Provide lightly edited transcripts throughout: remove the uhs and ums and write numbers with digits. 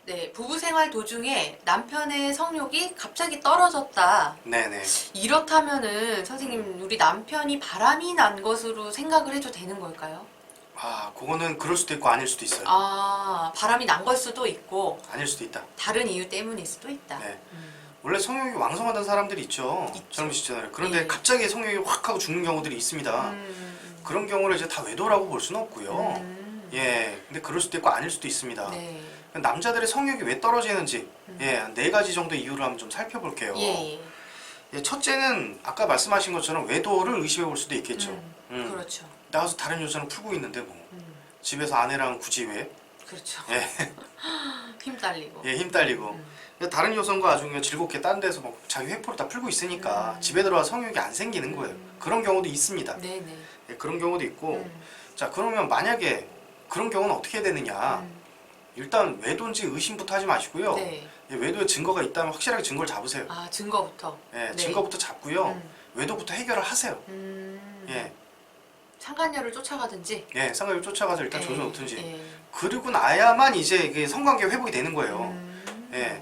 네, 부부 생활 도중에 남편의 성욕이 갑자기 떨어졌다. 네네. 이렇다면은 선생님, 우리 남편이 바람이 난 것으로 생각을 해도 되는 걸까요? 아, 그거는 그럴 수도 있고 아닐 수도 있어요. 아, 바람이 난 걸 수도 있고 아닐 수도 있다. 다른 이유 때문일 수도 있다. 네. 원래 성욕이 왕성하던 사람들이 있죠. 젊은 시절에. 그런데 예. 갑자기 성욕이 확 하고 죽는 경우들이 있습니다. 그런 경우를 이제 다 외도라고 볼 수는 없고요. 예, 근데 그럴 수도 있고 아닐 수도 있습니다. 네. 남자들의 성욕이 왜 떨어지는지 예, 4가지 정도 이유를 한번 좀 살펴볼게요. 예. 예, 첫째는 아까 말씀하신 것처럼 외도를 의심해 볼 수도 있겠죠. 그렇죠. 나가서 다른 여자는 풀고 있는데 뭐 집에서 아내랑 굳이 왜? 그렇죠. 예, 힘 딸리고. 예, 힘 딸리고 다른 여성과 아주 그냥 즐겁게 딴 데서 막 자기 회포를 다 풀고 있으니까 집에 들어와 성욕이 안 생기는 거예요. 그런 경우도 있습니다. 네네. 예, 그런 경우도 있고 자 그러면 만약에 그런 경우는 어떻게 해야 되느냐 일단 외도인지 의심부터 하지 마시고요. 네. 예, 외도에 증거가 있다면 확실하게 증거를 잡으세요. 아, 증거부터. 예, 네. 증거부터 잡고요. 외도부터 해결을 하세요. 예, 상간녀를 쫓아가든지. 예, 상관을 쫓아가서 일단 예, 조져놓든지. 예. 그리고 나야만 이제 이게 성관계가 회복이 되는 거예요. 예.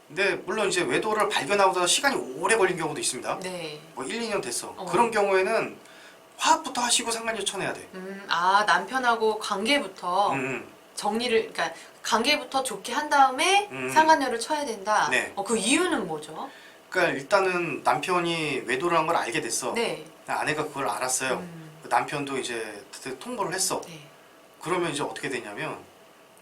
근데 물론 이제 외도를 발견하고서 시간이 오래 걸린 경우도 있습니다. 네. 뭐 1, 2년 됐어. 그런 경우에는 화합부터 하시고 상관녀 쳐내야 돼. 아, 남편하고 관계부터 정리를, 그러니까 관계부터 좋게 한 다음에 상간녀를 쳐야 된다. 네. 그 이유는 뭐죠? 그러니까 일단은 남편이 외도를 한 걸 알게 됐어. 네. 아내가 그걸 알았어요. 그 남편도 이제 통보를 했어. 네. 그러면 이제 어떻게 되냐면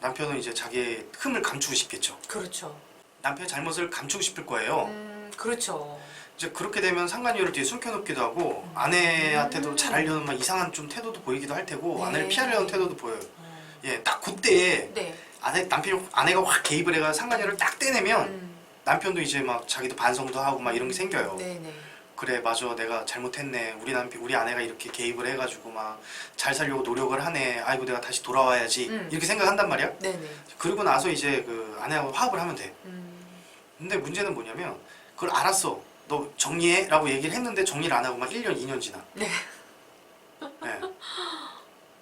남편은 이제 자기의 흠을 감추고 싶겠죠. 그렇죠. 남편의 잘못을 감추고 싶을 거예요. 그렇죠. 이제 그렇게 되면 상간녀를 뒤에 숨겨놓기도 하고 아내한테도 잘하려는 막 이상한 좀 태도도 보이기도 할 테고 네. 아내를 피하려는 태도도 보여요. 예, 딱 그때에 네. 아내가 확 개입을 해가 상간녀를 딱 떼내면 남편도 이제 막 자기도 반성도 하고 막 이런 게 생겨요. 네네. 그래 맞아 내가 잘못했네 우리 아내가 이렇게 개입을 해가지고 막 잘 살려고 노력을 하네 아이고 내가 다시 돌아와야지 이렇게 생각한단 말이야. 네네. 그러고 나서 이제 그 아내하고 화합을 하면 돼. 근데 문제는 뭐냐면 그걸 알았어 너 정리해 라고 얘기를 했는데 정리를 안 하고 막 1년 2년 지나. 네. 네.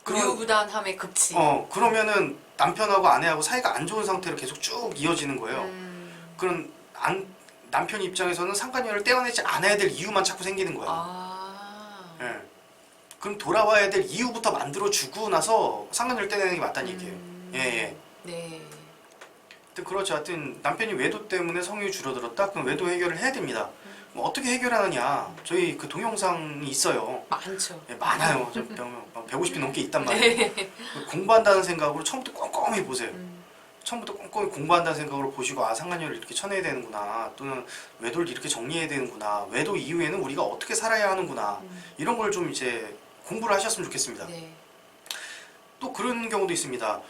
우유부단함의 극치. 그러면은 남편하고 아내하고 사이가 안 좋은 상태로 계속 쭉 이어지는 거예요. 그럼 남편 입장에서는 상간녀를 떼어내지 않아야 될 이유만 자꾸 생기는 거야. 아. 예. 그럼 돌아와야 될 이유부터 만들어 주고 나서 상간녀를 떼내는 게 맞다는 얘기예요. 예, 예. 네. 근데 그렇죠. 하여튼 남편이 외도 때문에 성욕이 줄어들었다? 그럼 외도 해결을 해야 됩니다. 뭐 어떻게 해결하느냐? 저희 그 동영상이 있어요. 많죠. 예, 많아요. 150이 넘게 있단 말이에요. 공부한다는 생각으로 처음부터 꼼꼼히 보세요. 처음부터 꼼꼼히 공부한다는 생각으로 보시고 아 상간녀를 이렇게 쳐내야 되는구나 또는 외도를 이렇게 정리해야 되는구나 외도 이후에는 우리가 어떻게 살아야 하는구나 이런 걸 좀 이제 공부를 하셨으면 좋겠습니다. 네. 또 그런 경우도 있습니다.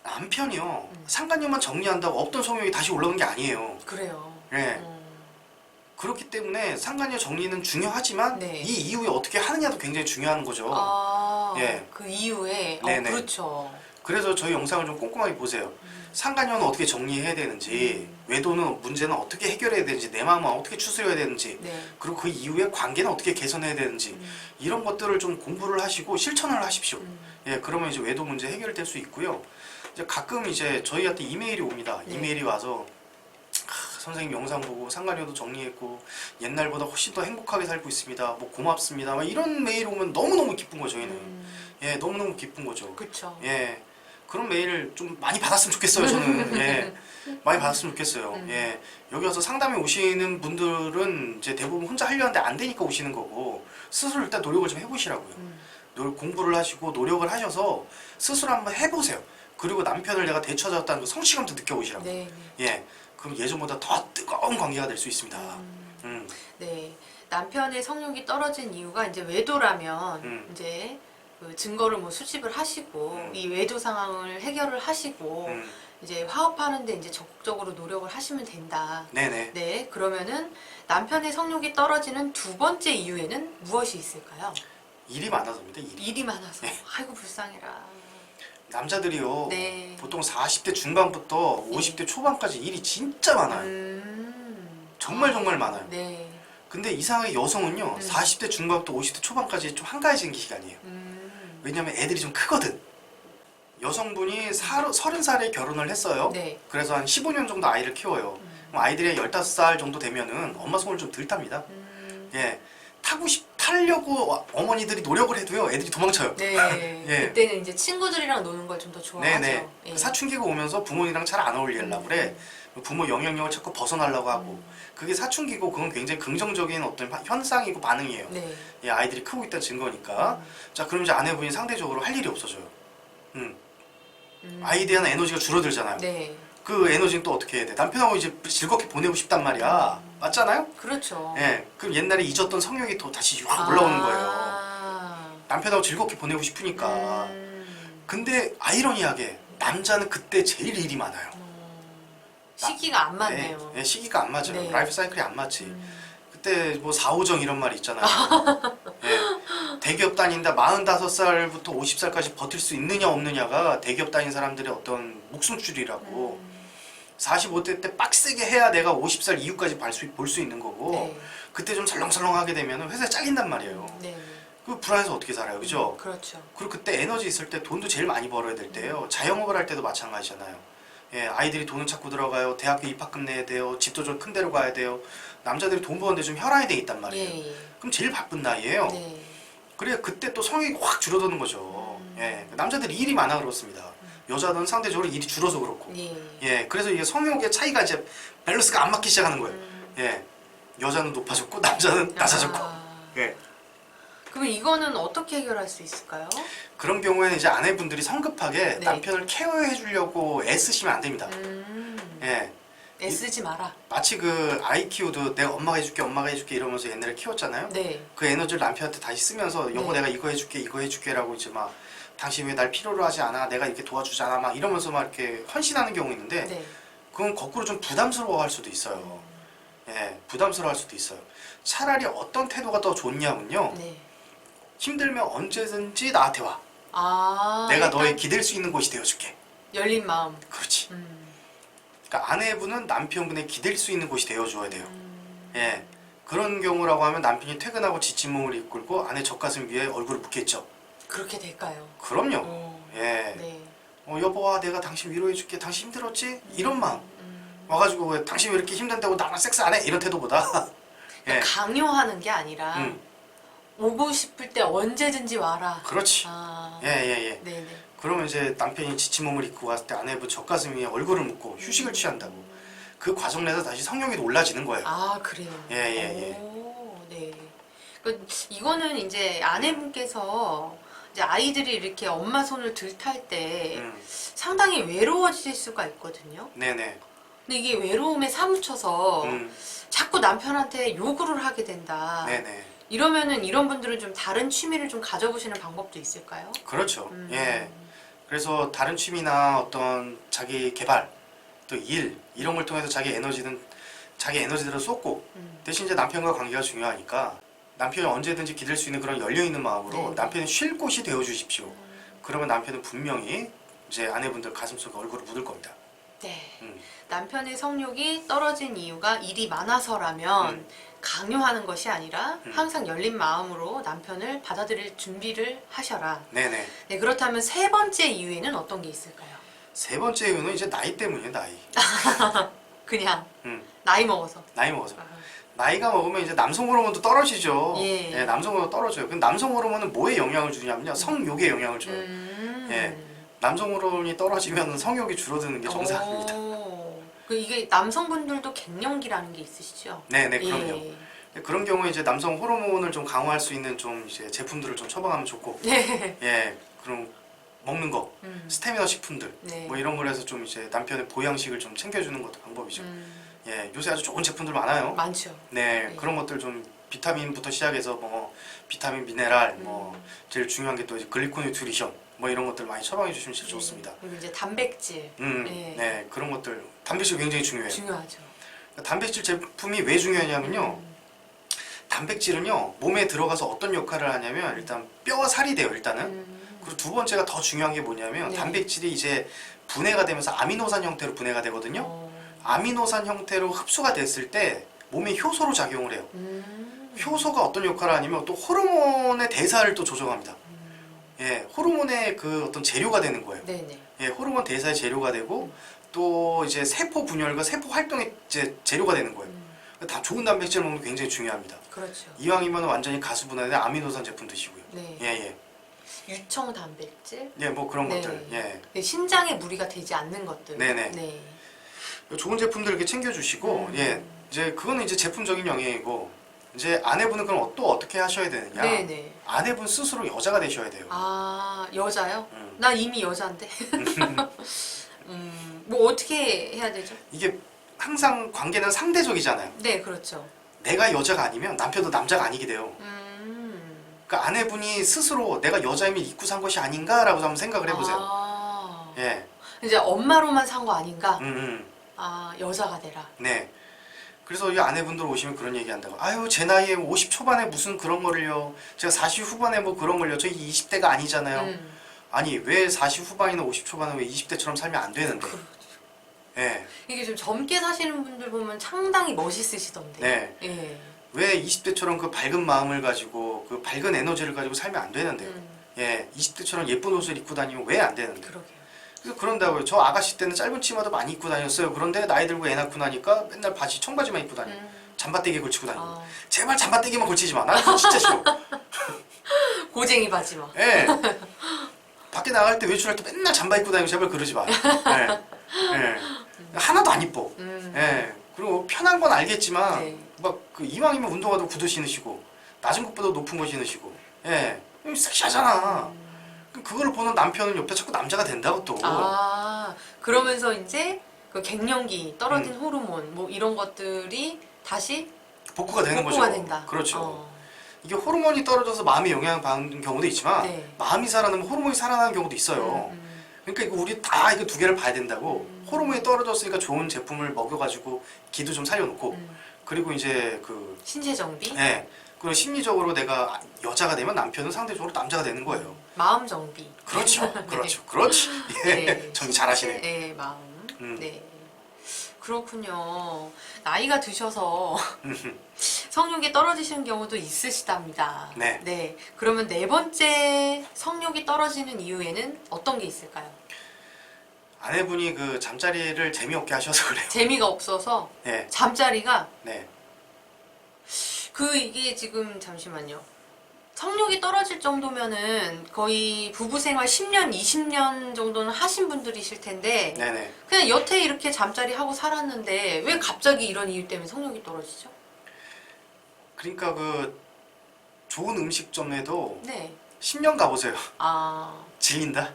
남편이요 상간녀만 정리한다고 없던 성욕이 다시 올라오는 게 아니에요. 그래요. 예. 그렇기 때문에 상간녀 정리는 중요하지만 네. 이 이후에 어떻게 하느냐도 굉장히 중요한 거죠. 아, 예. 그 이후에 네네. 그렇죠. 그래서 저희 영상을 좀 꼼꼼하게 보세요. 상간녀는 어떻게 정리해야 되는지 외도는 문제는 어떻게 해결해야 되는지 내 마음은 어떻게 추스려야 되는지 네. 그리고 그 이후에 관계는 어떻게 개선해야 되는지 이런 것들을 좀 공부를 하시고 실천을 하십시오. 예, 그러면 이제 외도 문제 해결될 수 있고요. 이제 가끔 이제 저희한테 이메일이 옵니다. 네. 이메일이 와서 선생님 영상 보고 상간녀도 정리했고 옛날보다 훨씬 더 행복하게 살고 있습니다. 뭐 고맙습니다. 막 이런 메일 오면 너무너무 기쁜 거죠, 저희는. 예, 너무너무 기쁜 거죠. 그렇죠. 예. 그런 메일을 좀 많이 받았으면 좋겠어요, 저는. 예. 많이 받았으면 좋겠어요. 예. 여기 와서 상담에 오시는 분들은 이제 대부분 혼자 하려 하는데 안 되니까 오시는 거고, 스스로 일단 노력을 좀 해보시라고요. 공부를 하시고 노력을 하셔서 스스로 한번 해보세요. 그리고 남편을 내가 되찾았다는 그 성취감도 느껴보시라고요. 네. 예. 그럼 예전보다 더 뜨거운 관계가 될 수 있습니다. 네. 남편의 성욕이 떨어진 이유가 이제 외도라면 이제 그 증거를 뭐 수집을 하시고 이 외도 상황을 해결을 하시고 이제 화합하는데 이제 적극적으로 노력을 하시면 된다. 네네. 네. 그러면은 남편의 성욕이 떨어지는 두 번째 이유에는 무엇이 있을까요? 일이 많아서입니다, 일이 많아서. 네. 아이고 불쌍해라. 남자들이요. 네. 보통 40대 중반부터 50대 초반까지 일이 진짜 많아요. 정말 많아요. 네. 근데 이상하게 여성은요 40대 중반부터 50대 초반까지 좀 한가해지는 게 시간이에요. 왜냐면 애들이 좀 크거든. 여성분이 30살에 결혼을 했어요. 네. 그래서 한 15년 정도 아이를 키워요. 그럼 아이들이 15살 정도 되면은 엄마 손을 좀 덜 탑니다. 예. 타려고 어머니들이 노력을 해도요, 애들이 도망쳐요. 네. 예. 그때는 이제 친구들이랑 노는 걸 좀 더 좋아하죠. 네네. 예. 사춘기가 오면서 부모님이랑 잘 안 어울리려고 그래. 부모 영향력을 자꾸 벗어나려고 하고. 그게 사춘기고 그건 굉장히 긍정적인 어떤 현상이고 반응이에요. 네. 예, 아이들이 크고 있다는 증거니까. 자, 그럼 이제 아내분이 상대적으로 할 일이 없어져요. 아이에 대한 에너지가 줄어들잖아요. 네. 그 에너지는 또 어떻게 해야 돼? 남편하고 이제 즐겁게 보내고 싶단 말이야. 맞잖아요? 그렇죠. 예. 그럼 옛날에 잊었던 성욕이 또 다시 확 올라오는 거예요. 아. 남편하고 즐겁게 보내고 싶으니까. 근데 아이러니하게 남자는 그때 제일 일이 많아요. 시기가 안 맞네요. 예, 시기가 안 맞아요. 네. 라이프 사이클이 안 맞지. 그때 뭐 사오정 이런 말이 있잖아요. 예. 대기업 다닌다 45살부터 50살까지 버틸 수 있느냐 없느냐가 대기업 다닌 사람들의 어떤 목숨줄이라고. 45대 때 빡세게 해야 내가 50살 이후까지 볼 수 있는 거고. 네. 그때 좀 설렁설렁하게 되면 회사에 잘린단 말이에요. 네. 그 불안해서 어떻게 살아요, 그죠? 그렇죠. 그리고 그때 에너지 있을 때 돈도 제일 많이 벌어야 될 때예요. 자영업을 할 때도 마찬가지잖아요. 예, 아이들이 돈을 찾고 들어가요. 대학교 입학금 내야 돼요. 집도 좀 큰 데로 가야 돼요. 남자들이 돈 버는데 좀 혈안이 돼 있단 말이에요. 예. 그럼 제일 바쁜 나이에요. 네. 그래 그때 또 성욕이 확 줄어드는 거죠. 예, 남자들이 일이 많아 그렇습니다. 여자는 상대적으로 일이 줄어서 그렇고. 예. 예, 그래서 이게 성욕의 차이가 이제 밸런스가 안 맞기 시작하는 거예요. 예, 여자는 높아졌고 남자는 낮아졌고. 예. 그러면 이거는 어떻게 해결할 수 있을까요? 그런 경우에는 이제 아내분들이 성급하게 네. 남편을 케어해 주려고 애쓰시면 안 됩니다. 예. 애쓰지 마라. 마치 그 아이 키우도 내가 엄마가 해줄게 이러면서 옛날에 키웠잖아요. 네. 그 에너지를 남편한테 다시 쓰면서 여보 네. 내가 이거 해줄게라고 이제 막 당신 왜 날 필요로 하지 않아? 내가 이렇게 도와주잖아 막 이러면서 막 이렇게 헌신하는 경우 있는데 네. 그건 거꾸로 좀 부담스러워할 수도 있어요. 예, 부담스러워할 수도 있어요. 차라리 어떤 태도가 더 좋냐면요. 네. 힘들면 언제든지 나한테 와. 아. 내가 일단 너의 기댈 수 있는 곳이 되어줄게. 열린 마음. 그렇지. 그러니까 아내분은 남편분의 기댈 수 있는 곳이 되어줘야 돼요. 예, 그런 경우라고 하면 남편이 퇴근하고 지친 몸을 이끌고 아내 젖가슴 위에 얼굴을 묻겠죠. 그렇게 될까요? 그럼요. 오. 예. 네. 여보아 내가 당신 위로해줄게. 당신 힘들었지? 이런 마음. 와가지고 왜 당신 왜 이렇게 힘든다고 나랑 섹스 안 해? 이런 태도보다 예. 강요하는 게 아니라 음, 오고 싶을 때 언제든지 와라. 그렇지. 아. 예. 네네. 그러면 이제 남편이 지친 몸을 입고 갔을 때 아내분 젖가슴 위에 얼굴을 묻고 휴식을 취한다고. 그 과정 내에서 다시 성욕이 올라지는 거예요. 아 그래요. 예. 오, 네. 그 이거는 이제 아내분께서 이제 아이들이 이렇게 엄마 손을 들탈 때 상당히 외로워질 수가 있거든요. 네네. 근데 이게 외로움에 사무쳐서 자꾸 남편한테 요구를 하게 된다. 네네. 이러면은 이런 분들은 좀 다른 취미를 좀 가져보시는 방법도 있을까요? 그렇죠. 예. 그래서 다른 취미나 어떤 자기 개발, 또 일 이런 걸 통해서 자기 에너지들을 쏟고 대신 이제 남편과 관계가 중요하니까 남편이 언제든지 기댈 수 있는 그런 열려 있는 마음으로 네. 남편이 쉴 곳이 되어 주십시오. 그러면 남편은 분명히 이제 아내분들 가슴속에 얼굴을 묻을 겁니다. 네. 음. 남편의 성욕이 떨어진 이유가 일이 많아서라면 강요하는 것이 아니라 항상 열린 마음으로 남편을 받아들일 준비를 하셔라. 네네. 네, 그렇다면 세 번째 이유에는 어떤 게 있을까요? 세 번째 이유는 이제 나이 때문이에요. 나이. 그냥 음. 나이 먹어서. 나이 먹어서. 나이가 먹으면 이제 남성 호르몬도 떨어지죠. 예. 예, 남성 호르몬 떨어져요. 근데 남성 호르몬은 뭐에 영향을 주냐면요. 성욕에 영향을 줘요. 예. 남성 호르몬이 떨어지면 성욕이 줄어드는 게 정상입니다. 이게 남성분들도 갱년기라는 게 있으시죠? 네네, 그럼요. 예. 그런 경우에 이제 남성 호르몬을 좀 강화할 수 있는 좀 이제 제품들을 좀 처방하면 좋고, 네. 예, 그럼 먹는 거, 스태미너 식품들, 네. 뭐 이런 걸 해서 좀 이제 남편의 보양식을 좀 챙겨주는 것도 방법이죠. 예, 요새 아주 좋은 제품들 많아요. 많죠. 네, 네. 그런 것들 좀 비타민부터 시작해서 뭐 비타민, 미네랄, 뭐 제일 중요한 게 또 글리코 뉴트리션, 뭐 이런 것들 많이 처방해 주시면 제일 좋습니다. 그리고 이제 단백질. 네. 네, 그런 것들 단백질 굉장히 중요해요. 중요하죠. 단백질 제품이 왜 중요하냐면요. 단백질은요 몸에 들어가서 어떤 역할을 하냐면 일단 뼈와 살이 돼요 일단은. 그리고 두 번째가 더 중요한 게 뭐냐면 네. 단백질이 이제 분해가 되면서 아미노산 형태로 분해가 되거든요. 아미노산 형태로 흡수가 됐을 때 몸에 효소로 작용을 해요. 효소가 어떤 역할을 하냐면 또 호르몬의 대사를 또 조정합니다. 예, 호르몬의 그 어떤 재료가 되는 거예요. 네네. 예, 호르몬 대사의 재료가 되고 또 이제 세포 분열과 세포 활동의 이제 재료가 되는 거예요. 다 좋은 단백질 먹는 게 굉장히 중요합니다. 그렇죠. 이왕이면 완전히 가수분해된 아미노산 제품 드시고요. 네. 예, 예. 유청 단백질. 예, 뭐 그런 네. 것들. 예. 네, 신장에 무리가 되지 않는 것들. 네네. 네. 좋은 제품들 이렇게 챙겨주시고, 예. 이제 그거는 이제 제품적인 영역이고, 이제 아내분은 그럼 또 어떻게 하셔야 되느냐? 네네. 아내분 스스로 여자가 되셔야 돼요. 아, 여자요? 음. 나 이미 여자인데. 뭐 어떻게 해야 되죠? 이게 항상 관계는 상대적이잖아요. 네, 그렇죠. 내가 여자가 아니면 남편도 남자가 아니게 돼요. 그러니까 아내분이 스스로 내가 여자이면 입고 산 것이 아닌가라고 한번 생각을 해보세요. 아, 예. 이제 엄마로만 산 거 아닌가? 음. 아, 여자가 되라. 네. 그래서 이 아내분들 오시면 그런 얘기 한다고. 아유, 제 나이에 50 초반에 무슨 그런 거를요. 제가 40 후반에 뭐 그런 걸요. 저희 20대가 아니잖아요. 아니, 왜 40 후반이나 50 초반에 왜 20대처럼 살면 안 되는데. 예. 이게 좀 젊게 사시는 분들 보면 상당히 멋있으시던데. 네. 예. 왜 20대처럼 그 밝은 마음을 가지고 그 밝은 에너지를 가지고 살면 안 되는데요. 예. 20대처럼 예쁜 옷을 입고 다니면 왜 안 되는데. 그러게요. 그래서 그런다고요. 저 아가씨 때는 짧은 치마도 많이 입고 다녔어요. 그런데 나이 들고 애 낳고 나니까 맨날 바지, 청바지만 입고 다녀요. 잠바떼기 걸치고 다니고. 아, 제발 잠바떼기만 걸치지 마. 나 그거 진짜 싫어. 고쟁이 바지 막. 예. 밖에 나갈 때 외출할 때 맨날 잠바 입고 다니고 제발 그러지 마. 예. 예. 하나도 안 이뻐. 예. 그리고 편한 건 알겠지만 네. 막 그 이왕이면 운동화도 구두 신으시고 낮은 것보다 높은 거 신으시고. 예. 섹시하잖아. 그걸 보는 남편은 옆에 자꾸 남자가 된다고 또. 아, 그러면서 이제 그 갱년기, 떨어진 호르몬 뭐 이런 것들이 다시 복구가 되는 복구가 거죠. 된다. 그렇죠. 이게 호르몬이 떨어져서 마음에 영향을 받는 경우도 있지만 네. 마음이 살아나면 호르몬이 살아나는 경우도 있어요. 그러니까 이거 우리 다 이거 두 개를 봐야 된다고. 호르몬이 떨어졌으니까 좋은 제품을 먹여가지고 기도 좀 살려놓고 그리고 이제 그 신체 정비, 예. 그리고 심리적으로 내가 여자가 되면 남편은 상대적으로 남자가 되는 거예요. 마음 정비. 그렇죠. 네. 그렇죠. 그렇지. 예. 네. 정리 잘하시네. 네, 마음. 음. 네. 그렇군요. 나이가 드셔서 성욕이 떨어지시는 경우도 있으시답니다. 네. 그러면 네 번째 성욕이 떨어지는 이유에는 어떤 게 있을까요? 아내분이 그 잠자리를 재미없게 하셔서 그래요. 재미가 없어서 네. 잠자리가 네. 이게 지금 잠시만요. 성욕이 떨어질 정도면은 거의 부부 생활 10년, 20년 정도는 하신 분들이실 텐데 네네. 그냥 여태 이렇게 잠자리 하고 살았는데 왜 갑자기 이런 이유 때문에 성욕이 떨어지죠? 그러니까 그 좋은 음식점에도 네. 10년 가보세요. 아, 질린다?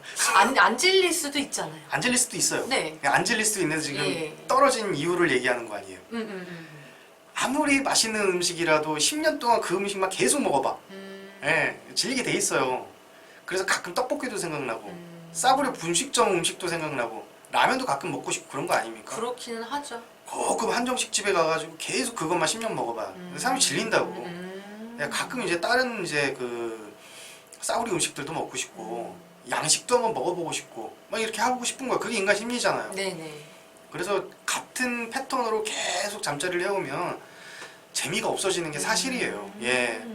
안 질릴 수도 있잖아요. 안 질릴 수도 있어요. 네. 안 질릴 수도 있는 지금 예. 떨어진 이유를 얘기하는 거 아니에요. 음. 아무리 맛있는 음식이라도 10년 동안 그 음식만 계속 먹어봐. 음. 예, 질리게 돼 있어요. 그래서 가끔 떡볶이도 생각나고 음. 싸구려 분식점 음식도 생각나고 라면도 가끔 먹고 싶고 그런 거 아닙니까? 그렇기는 하죠. 고급 한정식 집에 가가지고 계속 그것만 10년 먹어봐. 사람이 질린다고. 야, 가끔 이제 다른 이제 그 싸구려 음식들도 먹고 싶고 양식도 한번 먹어보고 싶고 막 이렇게 하고 싶은 거야. 그게 인간 심리잖아요. 네네. 그래서 같은 패턴으로 계속 잠자리를 해오면 재미가 없어지는 게 사실이에요. 예,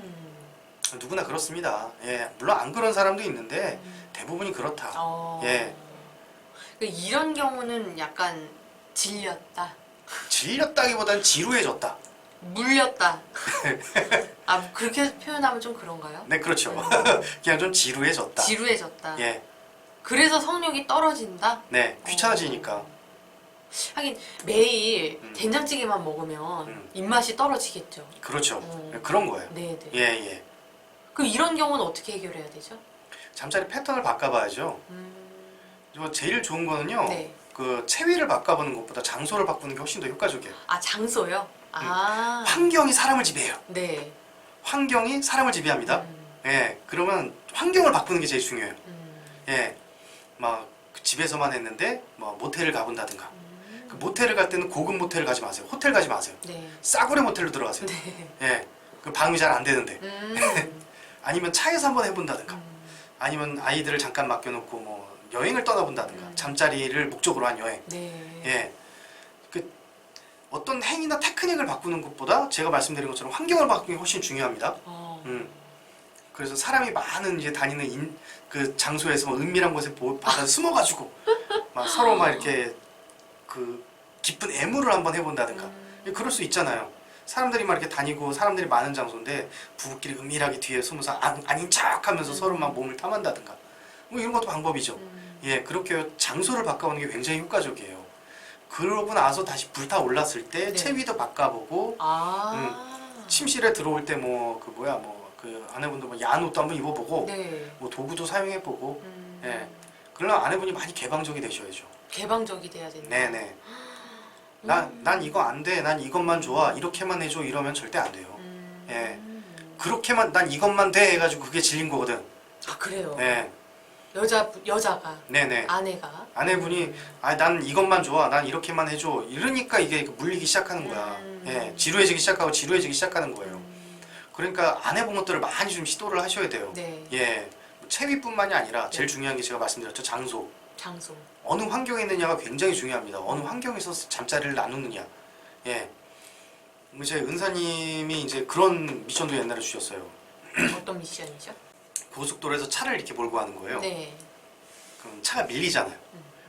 누구나 그렇습니다. 예, 물론 안 그런 사람도 있는데 대부분이 그렇다. 예, 이런 경우는 약간 질렸다, 질렸다기보다는 지루해졌다. 물렸다. 아, 그렇게 표현하면 좀 그런가요? 네, 그렇죠. 그냥 좀 지루해졌다. 지루해졌다. 예, 그래서 성욕이 떨어진다? 네, 귀찮아지니까. 하긴 매일 된장찌개만 먹으면 입맛이 떨어지겠죠. 그렇죠. 그런 거예요. 네네. 예, 예. 그럼 이런 경우는 어떻게 해결해야 되죠? 잠자리 패턴을 바꿔봐야죠. 제일 좋은 거는요. 네. 그 체위를 바꿔보는 것보다 장소를 바꾸는 게 훨씬 더 효과적이에요. 아, 장소요? 아, 환경이 사람을 지배해요. 네. 환경이 사람을 지배합니다. 예, 그러면 환경을 바꾸는 게 제일 중요해요. 예, 막그 집에서만 했는데 뭐 모텔을 가본다든가. 그 모텔을 갈 때는 고급 모텔을 가지 마세요. 호텔 가지 마세요. 네. 싸구려 모텔로 들어가세요. 네. 예, 그 방음이 잘 안 되는데. 아니면 차에서 한번 해본다든가. 아니면 아이들을 잠깐 맡겨놓고 뭐 여행을 떠나본다든가. 잠자리를 목적으로 한 여행. 네. 예, 그 어떤 행위나 테크닉을 바꾸는 것보다 제가 말씀드린 것처럼 환경을 바꾸는 게 훨씬 중요합니다. 그래서 사람이 많은 이제 다니는 그 장소에서 뭐 은밀한 곳에 받아 숨어가지고 막 서로 막 이렇게 그 깊은 애무를 한번 해본다든가 그럴 수 있잖아요. 사람들이 막 이렇게 다니고 사람들이 많은 장소인데 부부끼리 은밀하게 뒤에 숨어서 아닌 척하면서 서로 막 몸을 탐한다든가 뭐 이런 것도 방법이죠. 예, 그렇게 장소를 바꿔보는 게 굉장히 효과적이에요. 그러고 나서 다시 불타올랐을 때 네. 체위도 바꿔보고 아. 침실에 들어올 때 뭐 그 뭐야 뭐 그 아내분도 뭐 야한 옷도 한번 입어보고 네. 뭐 도구도 사용해보고 예, 그러면 아내분이 많이 개방적이 되셔야죠. 개방적이 돼야 된다. 네네. 난 이거 안 돼. 난 이것만 좋아. 이렇게만 해줘. 이러면 절대 안 돼요. 예. 그렇게만 난 이것만 돼 해가지고 그게 질린 거거든. 아 그래요. 예. 여자가 네네. 아내가 아내분이 난 이것만 좋아. 난 이렇게만 해줘. 이러니까 이게 물리기 시작하는 거야. 예. 지루해지기 시작하는 거예요. 그러니까 안 해본 것들을 많이 좀 시도를 하셔야 돼요. 네. 예. 체위뿐만이 아니라 제일 중요한 게 제가 말씀드렸죠. 장소. 어느 환경에 있느냐가 굉장히 중요합니다. 어느 환경에서 잠자리를 나누느냐. 예. 이제 은사님이 이제 그런 미션도 옛날에 주셨어요. 어떤 미션이죠? 고속도로에서 차를 이렇게 몰고 가는 거예요. 네. 그럼 차가 밀리잖아요.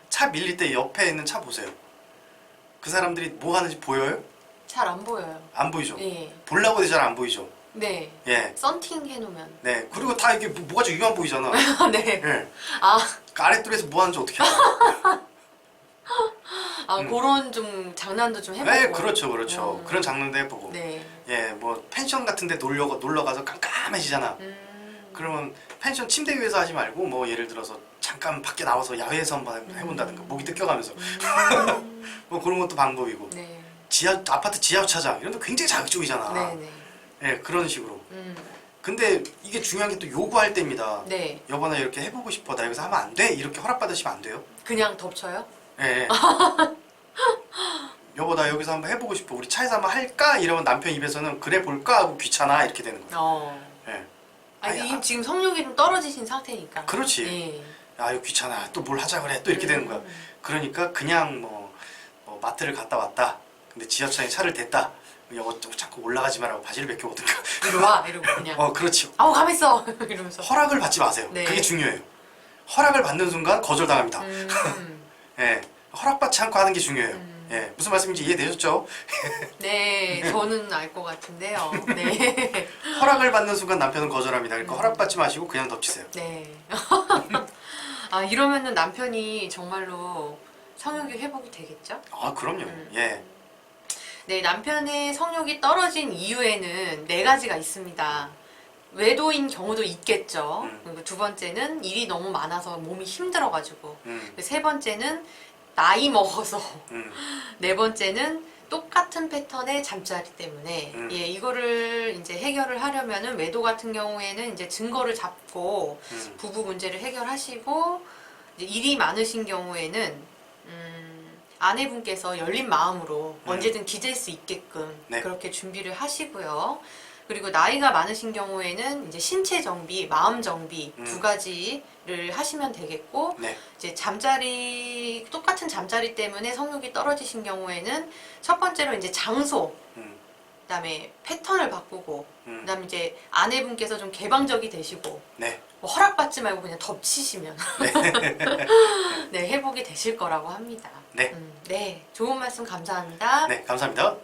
차 밀릴 때 옆에 있는 차 보세요. 그 사람들이 뭐 하는지 보여요? 잘 안 보여요. 안 보이죠? 네. 보려고 해도 잘 안 보이죠? 네. 예. 썬팅 해놓으면. 네. 그리고 다 이렇게 뭐가 좀 위만 보이잖아. 네. 예. 아, 그 아랫돌에서 뭐 하는지 어떻게 알아? 그런 좀 장난도 좀 해보고. 네, 그렇죠. 그런 장난도 해보고. 네. 예, 뭐 펜션 같은데 놀러 가서 깜깜해지잖아. 그러면 펜션 침대 위에서 하지 말고 뭐 예를 들어서 잠깐 밖에 나와서 야외에서 한번 해본다든가 목이 뜯겨가면서 뭐 그런 것도 방법이고. 네. 아파트 지하 주차장 이런 데 굉장히 자극적이잖아. 네네. 예, 그런 식으로. 근데 이게 중요한 게 또 요구할 때입니다. 네. 여보 나 이렇게 해보고 싶어. 나 여기서 하면 안 돼? 이렇게 허락받으시면 안 돼요. 그냥 덮쳐요? 예. 여보 나 여기서 한번 해보고 싶어. 우리 차에서 한번 할까? 이러면 남편 입에서는 그래 볼까? 하고 귀찮아 이렇게 되는 거예요. 예. 아니, 지금 성욕이 좀 떨어지신 상태니까. 그렇지. 예. 이거 귀찮아. 또 뭘 하자 그래. 또 이렇게 되는 거야. 그러니까 그냥 뭐 마트를 갔다 왔다. 근데 지하철에 차를 댔다. 자꾸 올라가지 말라고 바지를 벗겨오든가. 이리 와 이러고 그냥. 그렇지. 아우 가만있어 이러면서. 허락을 받지 마세요. 네. 그게 중요해요. 허락을 받는 순간 거절당합니다. 예, 허락받지 않고 하는 게 중요해요. 예, 무슨 말씀인지 이해되셨죠? 네, 저는 알 것 같은데요. 네. 허락을 받는 순간 남편은 거절합니다. 그러니까 허락받지 마시고 그냥 덮치세요. 네. 이러면은 남편이 정말로 성욕이 회복이 되겠죠? 그럼요. 예. 네, 남편의 성욕이 떨어진 이유에는 4가지가 있습니다. 외도인 경우도 있겠죠. 그리고 2번째는 일이 너무 많아서 몸이 힘들어가지고. 3번째는 나이 먹어서. 4번째는 똑같은 패턴의 잠자리 때문에. 예, 이거를 이제 해결을 하려면은 외도 같은 경우에는 이제 증거를 잡고 부부 문제를 해결하시고, 이제 일이 많으신 경우에는 아내분께서 열린 마음으로 언제든 기댈 수 있게끔 네. 그렇게 준비를 하시고요. 그리고 나이가 많으신 경우에는 이제 신체 정비, 마음 정비 2가지를 하시면 되겠고, 네. 이제 똑같은 잠자리 때문에 성욕이 떨어지신 경우에는 첫 번째로 이제 장소, 그다음에 패턴을 바꾸고, 그다음에 이제 아내분께서 좀 개방적이 되시고, 네. 뭐 허락받지 말고 그냥 덮치시면 네, 회복이 되실 거라고 합니다. 네. 네, 좋은 말씀 감사합니다. 네, 감사합니다.